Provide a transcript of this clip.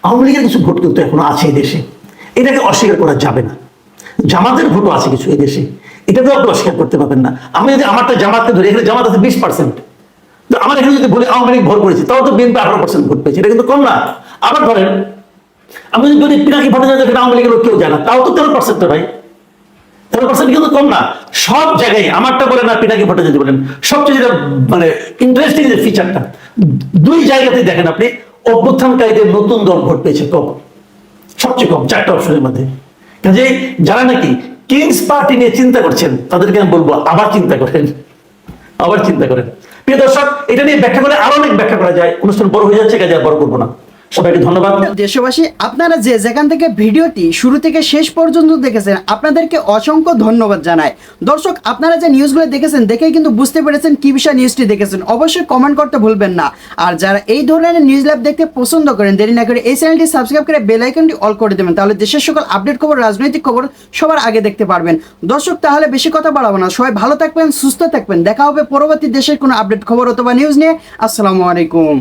আওয়ামী লীগের কিছু ভোট কিন্তু এখনো আছে এই দেশে, এটাকে অস্বীকার করা যাবে না। জামাতের ভোটও আছে কিছু এই দেশে, এটাকেও আপনি অস্বীকার করতে পারবেন না। আমি যদি আমারটা জামাতকে ধরি, এখানে জামাত আছে 20%, তো আমার এখানে যদি বলি আওয়ামী লীগ ভোট করেছে, তাও তো বিএনপি 18% ভোট পেয়েছে, এটা কিন্তু কম না। আবার ধরেন আমি যদি বলি পিনাকি ভট্টাচার্য এখানে আওয়ামী লীগের লোক কেউ জানা, তাও তো 13%, ভাই 13% কিন্তু কম না। সব জায়গায় আমারটা বলেন আর পিনাকি ভট্টাচার্য বলেন, সবচেয়ে যেটা মানে ইন্টারেস্টিং যে ফিচারটা, দুই জায়গাতেই দেখেন আপনি অভ্যুত্থানকারীদের নতুন দল ভোট পেয়েছে কম, সবচেয়ে কম 4টা অপশনের মধ্যে। কাজে যারা নাকি কিংস পার্টি নিয়ে চিন্তা করছেন, তাদেরকে আমি বলবো আবার চিন্তা করেন, আবার চিন্তা করেন। প্রিয় দর্শক, এটা নিয়ে ব্যাখ্যা করে আরো অনেক ব্যাখ্যা করা যায়, অনুষ্ঠান বড় হয়ে যাচ্ছে, কাজে আর বড় করবো না। সবাইকে ধন্যবাদ। দেশবাসী, আপনারা যে যেখান থেকে ভিডিওটি শুরু থেকে শেষ পর্যন্ত দেখেছেন, আপনাদেরকে অসংখ্য ধন্যবাদ জানাই। দর্শক, আপনারা যে নিউজগুলো দেখেছেন, দেখে কিন্তু বুঝতে পেরেছেন কি বিষয় নিউজটি দেখেছেন, অবশ্যই কমেন্ট করতে ভুলবেন না। আর যারা এই ধরনের নিউজ ল্যাব দেখতে পছন্দ করেন, দেরি না করে এই চ্যানেলটি সাবস্ক্রাইব করে বেল আইকনটি অল করে দেবেন, তাহলে দেশের সকল আপডেট খবর, রাজনৈতিক খবর সবার আগে দেখতে পারবেন। দর্শক, তাহলে বেশি কথা বাড়াবো না, সবাই ভালো থাকবেন, সুস্থ থাকবেন, দেখা হবে পরবর্তী দেশের কোনো আপডেট খবর অথবা নিউজ নিয়ে। আসসালামু আলাইকুম।